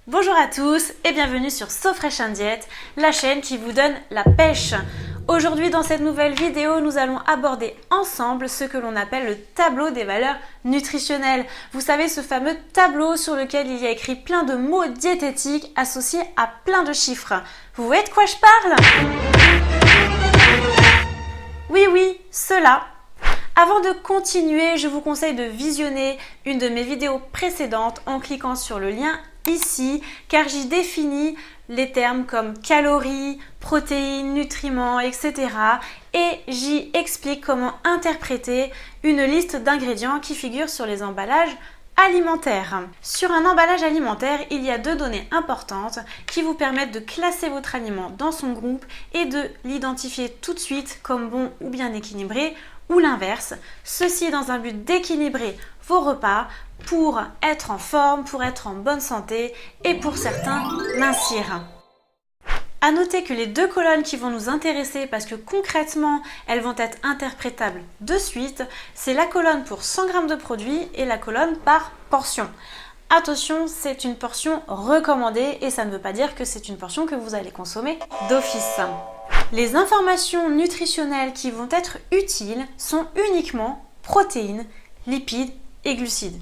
Bonjour à tous et bienvenue sur So Fresh and Diet, la chaîne qui vous donne la pêche. Aujourd'hui dans cette nouvelle vidéo, nous allons aborder ensemble ce que l'on appelle le tableau des valeurs nutritionnelles. Vous savez, ce fameux tableau sur lequel il y a écrit plein de mots diététiques associés à plein de chiffres. Vous voyez de quoi je parle? Oui, cela. Avant de continuer, je vous conseille de visionner une de mes vidéos précédentes en cliquant sur le lien ici, car j'y définis les termes comme calories, protéines, nutriments, etc. Et j'y explique comment interpréter une liste d'ingrédients qui figurent sur les emballages alimentaires. Sur un emballage alimentaire, il y a deux données importantes qui vous permettent de classer votre aliment dans son groupe et de l'identifier tout de suite comme bon ou bien équilibré ou l'inverse. Ceci dans un but d'équilibrer vos repas pour être en forme, pour être en bonne santé et pour certains mincir. À noter que les deux colonnes qui vont nous intéresser, parce que concrètement elles vont être interprétables de suite, c'est la colonne pour 100 g de produit et la colonne par portion. Attention, c'est une portion recommandée et ça ne veut pas dire que c'est une portion que vous allez consommer d'office. Les informations nutritionnelles qui vont être utiles sont uniquement protéines, lipides et glucides.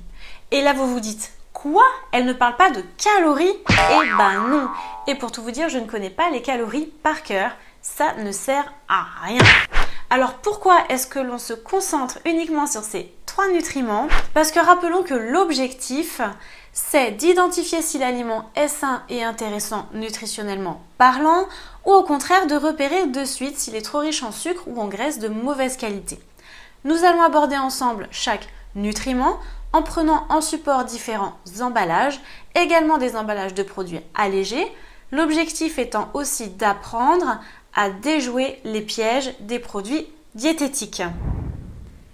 Et là vous vous dites, quoi? Elle ne parle pas de calories? Eh ben non! Et pour tout vous dire, je ne connais pas les calories par cœur. Ça ne sert à rien. Alors pourquoi est-ce que l'on se concentre uniquement sur ces trois nutriments? Parce que rappelons que l'objectif, c'est d'identifier si l'aliment est sain et intéressant nutritionnellement parlant, ou au contraire de repérer de suite s'il est trop riche en sucre ou en graisse de mauvaise qualité. Nous allons aborder ensemble chaque nutriment en prenant en support différents emballages, également des emballages de produits allégés, l'objectif étant aussi d'apprendre à déjouer les pièges des produits diététiques.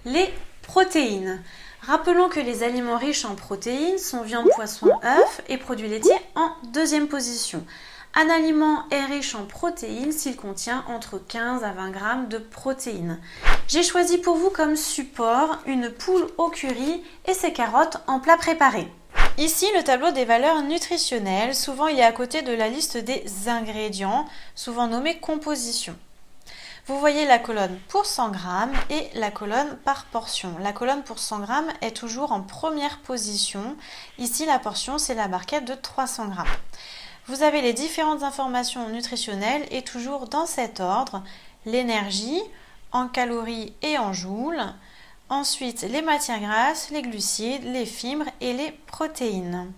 Les protéines. Rappelons que les aliments riches en protéines sont viande, poisson, œufs et produits laitiers en deuxième position. Un aliment est riche en protéines s'il contient entre 15 à 20 g de protéines. J'ai choisi pour vous comme support une poule au curry et ses carottes en plat préparé. Ici, le tableau des valeurs nutritionnelles, souvent il est à côté de la liste des ingrédients, souvent nommée composition. Vous voyez la colonne pour 100 g et la colonne par portion. La colonne pour 100 g est toujours en première position. Ici, la portion, c'est la barquette de 300 g. Vous avez les différentes informations nutritionnelles et toujours dans cet ordre, l'énergie en calories et en joules, ensuite les matières grasses, les glucides, les fibres et les protéines.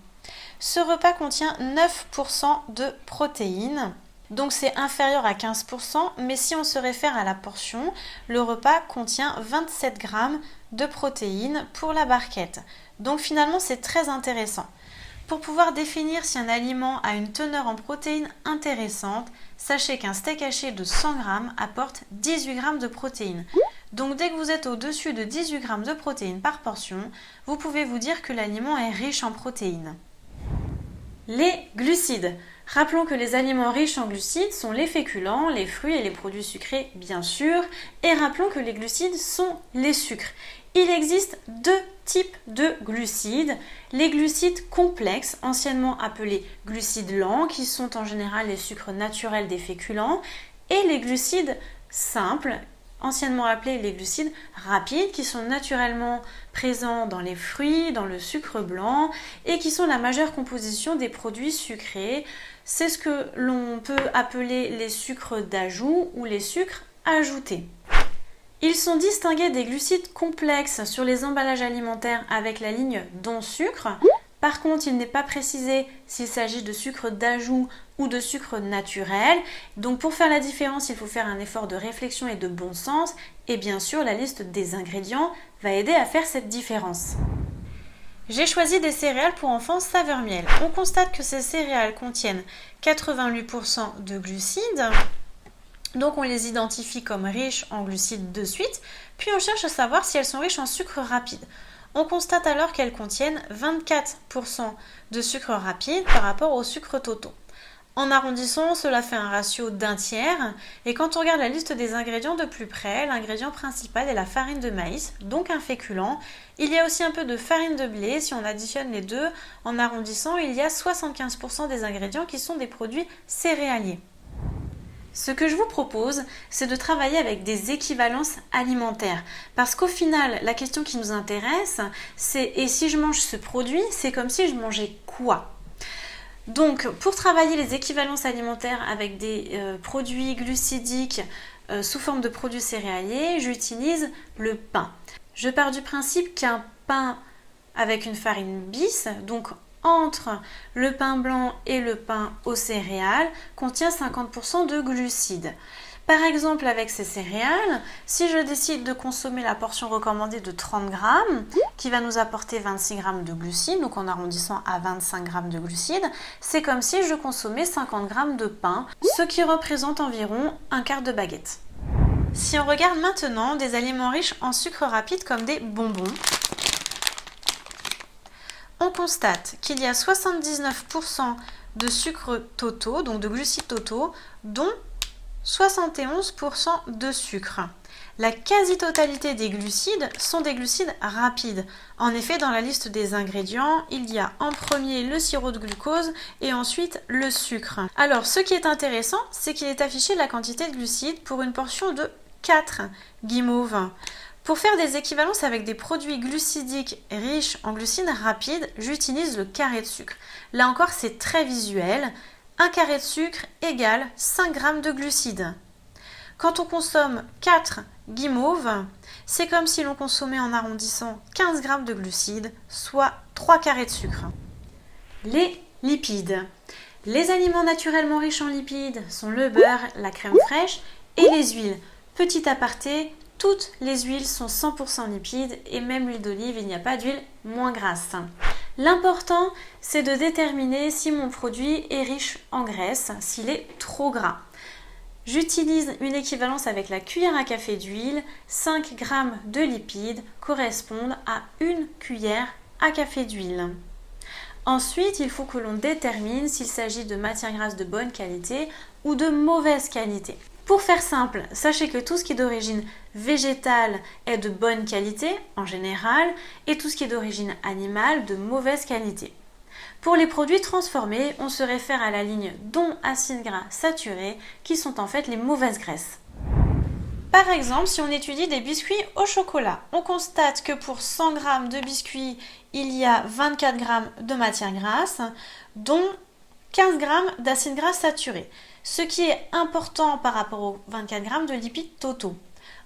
Ce repas contient 9% de protéines, donc c'est inférieur à 15%, mais si on se réfère à la portion, le repas contient 27 g de protéines pour la barquette. Donc finalement c'est très intéressant. Pour pouvoir définir si un aliment a une teneur en protéines intéressante, sachez qu'un steak haché de 100 g apporte 18 g de protéines. Donc dès que vous êtes au-dessus de 18 g de protéines par portion, vous pouvez vous dire que l'aliment est riche en protéines. Les glucides. Rappelons que les aliments riches en glucides sont les féculents, les fruits et les produits sucrés bien sûr. Et rappelons que les glucides sont les sucres. Il existe deux types de glucides. Les glucides complexes, anciennement appelés glucides lents, qui sont en général les sucres naturels des féculents, et les glucides simples, anciennement appelés les glucides rapides, qui sont naturellement présents dans les fruits, dans le sucre blanc, et qui sont la majeure composition des produits sucrés. C'est ce que l'on peut appeler les sucres d'ajout ou les sucres ajoutés. Ils sont distingués des glucides complexes sur les emballages alimentaires avec la ligne dont sucre. Par contre, il n'est pas précisé s'il s'agit de sucre d'ajout ou de sucre naturel. Donc pour faire la différence, il faut faire un effort de réflexion et de bon sens. Et bien sûr, la liste des ingrédients va aider à faire cette différence. J'ai choisi des céréales pour enfants saveur miel. On constate que ces céréales contiennent 88% de glucides. Donc on les identifie comme riches en glucides de suite, puis on cherche à savoir si elles sont riches en sucre rapide. On constate alors qu'elles contiennent 24% de sucre rapide par rapport aux sucres totaux. En arrondissant, cela fait un ratio d'un tiers. Et quand on regarde la liste des ingrédients de plus près, l'ingrédient principal est la farine de maïs, donc un féculent. Il y a aussi un peu de farine de blé. Si on additionne les deux, en arrondissant, il y a 75% des ingrédients qui sont des produits céréaliers. Ce que je vous propose, c'est de travailler avec des équivalences alimentaires. Parce qu'au final, la question qui nous intéresse, c'est « et si je mange ce produit, c'est comme si je mangeais quoi ?» Donc, pour travailler les équivalences alimentaires avec des produits glucidiques sous forme de produits céréaliers, j'utilise le pain. Je pars du principe qu'un pain avec une farine bis, donc entre le pain blanc et le pain aux céréales, contient 50% de glucides. Par exemple, avec ces céréales, si je décide de consommer la portion recommandée de 30 grammes, qui va nous apporter 26 grammes de glucides, donc en arrondissant à 25 grammes de glucides, c'est comme si je consommais 50 grammes de pain, ce qui représente environ un quart de baguette. Si on regarde maintenant des aliments riches en sucre rapide comme des bonbons, on constate qu'il y a 79% de sucres totaux, donc de glucides totaux, dont 71% de sucre. La quasi-totalité des glucides sont des glucides rapides. En effet, dans la liste des ingrédients, il y a en premier le sirop de glucose et ensuite le sucre. Alors, ce qui est intéressant, c'est qu'il est affiché la quantité de glucides pour une portion de 4 guimauves. Pour faire des équivalences avec des produits glucidiques riches en glucides rapides, j'utilise le carré de sucre. Là encore, c'est très visuel. Un carré de sucre égale 5 g de glucides. Quand on consomme 4 guimauves, c'est comme si l'on consommait en arrondissant 15 g de glucides, soit 3 carrés de sucre. Les lipides. Les aliments naturellement riches en lipides sont le beurre, la crème fraîche et les huiles. Petit aparté, toutes les huiles sont 100% lipides et même l'huile d'olive, il n'y a pas d'huile moins grasse. L'important, c'est de déterminer si mon produit est riche en graisse, s'il est trop gras. J'utilise une équivalence avec la cuillère à café d'huile. 5 g de lipides correspondent à 1 cuillère à café d'huile. Ensuite, il faut que l'on détermine s'il s'agit de matières grasses de bonne qualité ou de mauvaise qualité. Pour faire simple, sachez que tout ce qui est d'origine végétale est de bonne qualité en général et tout ce qui est d'origine animale de mauvaise qualité. Pour les produits transformés, on se réfère à la ligne dont acides gras saturés qui sont en fait les mauvaises graisses. Par exemple, si on étudie des biscuits au chocolat, on constate que pour 100 g de biscuits, il y a 24 g de matière grasse, dont 15 g d'acides gras saturés, ce qui est important par rapport aux 24 g de lipides totaux.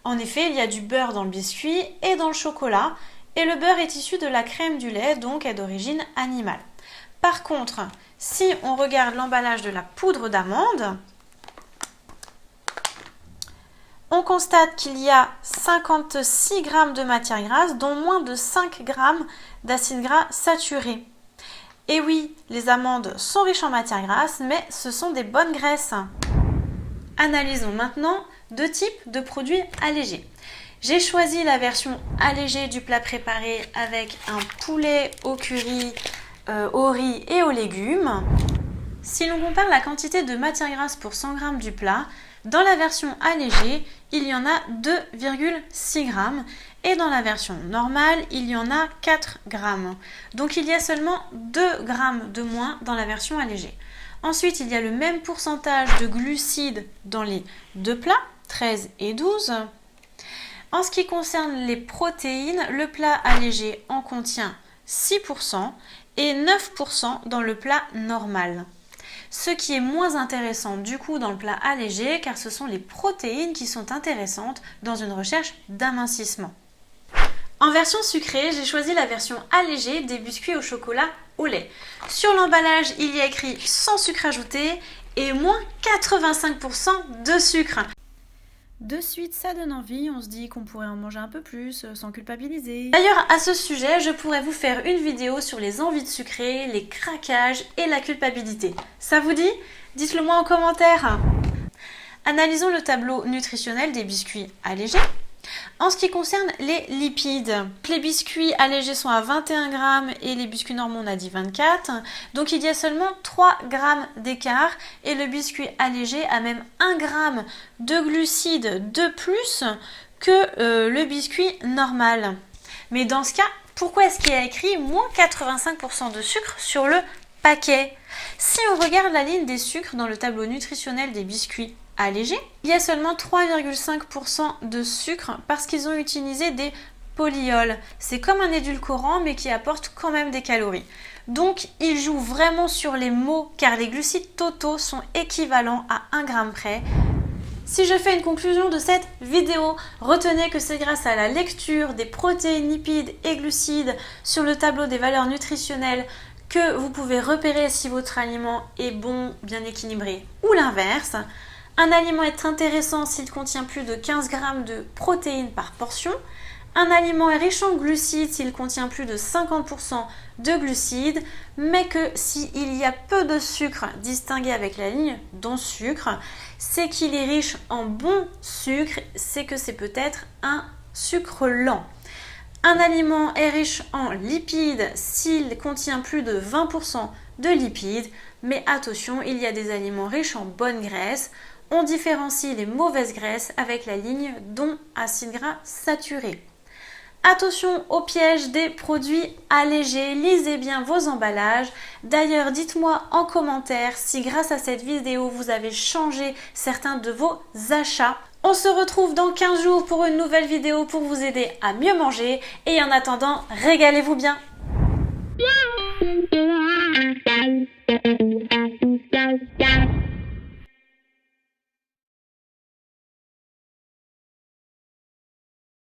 En effet, il y a du beurre dans le biscuit et dans le chocolat, et le beurre est issu de la crème du lait, donc est d'origine animale. Par contre, si on regarde l'emballage de la poudre d'amande, on constate qu'il y a 56 g de matière grasse, dont moins de 5 g d'acides gras saturés. Et oui, les amandes sont riches en matière grasse, mais ce sont des bonnes graisses. Analysons maintenant deux types de produits allégés. J'ai choisi la version allégée du plat préparé avec un poulet au curry, au riz et aux légumes. Si l'on compare la quantité de matière grasse pour 100 g du plat, dans la version allégée, il y en a 2,6 g et dans la version normale, il y en a 4 g. Donc il y a seulement 2 g de moins dans la version allégée. Ensuite, il y a le même pourcentage de glucides dans les deux plats, 13 et 12. En ce qui concerne les protéines, le plat allégé en contient 6% et 9% dans le plat normal. Ce qui est moins intéressant du coup dans le plat allégé car ce sont les protéines qui sont intéressantes dans une recherche d'amincissement. En version sucrée, j'ai choisi la version allégée des biscuits au chocolat au lait. Sur l'emballage, il y a écrit sans sucre ajouté et moins 85% de sucre. De suite, ça donne envie, on se dit qu'on pourrait en manger un peu plus sans culpabiliser. D'ailleurs, à ce sujet, je pourrais vous faire une vidéo sur les envies de sucrer, les craquages et la culpabilité. Ça vous dit? Dites-le moi en commentaire. Analysons le tableau nutritionnel des biscuits allégés. En ce qui concerne les lipides, les biscuits allégés sont à 21 grammes et les biscuits normaux on a dit 24. Donc il y a seulement 3 grammes d'écart et le biscuit allégé a même 1 gramme de glucides de plus que le biscuit normal. Mais dans ce cas, pourquoi est-ce qu'il y a écrit moins 85% de sucre sur le paquet? Si on regarde la ligne des sucres dans le tableau nutritionnel des biscuits allégés, il y a seulement 3,5% de sucre parce qu'ils ont utilisé des polyols. C'est comme un édulcorant mais qui apporte quand même des calories. Donc ils jouent vraiment sur les mots car les glucides totaux sont équivalents à 1 gramme près. Si je fais une conclusion de cette vidéo, retenez que c'est grâce à la lecture des protéines, lipides et glucides sur le tableau des valeurs nutritionnelles que vous pouvez repérer si votre aliment est bon, bien équilibré ou l'inverse. Un aliment est intéressant s'il contient plus de 15 grammes de protéines par portion. Un aliment est riche en glucides s'il contient plus de 50% de glucides, mais que s'il y a peu de sucre distingué avec la ligne non sucre, c'est qu'il est riche en bon sucre, c'est que c'est peut-être un sucre lent. Un aliment est riche en lipides s'il contient plus de 20% de lipides, mais attention, il y a des aliments riches en bonnes graisses. On différencie les mauvaises graisses avec la ligne non acides gras saturés. Attention au piège des produits allégés, lisez bien vos emballages. D'ailleurs, dites-moi en commentaire si grâce à cette vidéo, vous avez changé certains de vos achats. On se retrouve dans 15 jours pour une nouvelle vidéo pour vous aider à mieux manger. Et en attendant, régalez-vous bien!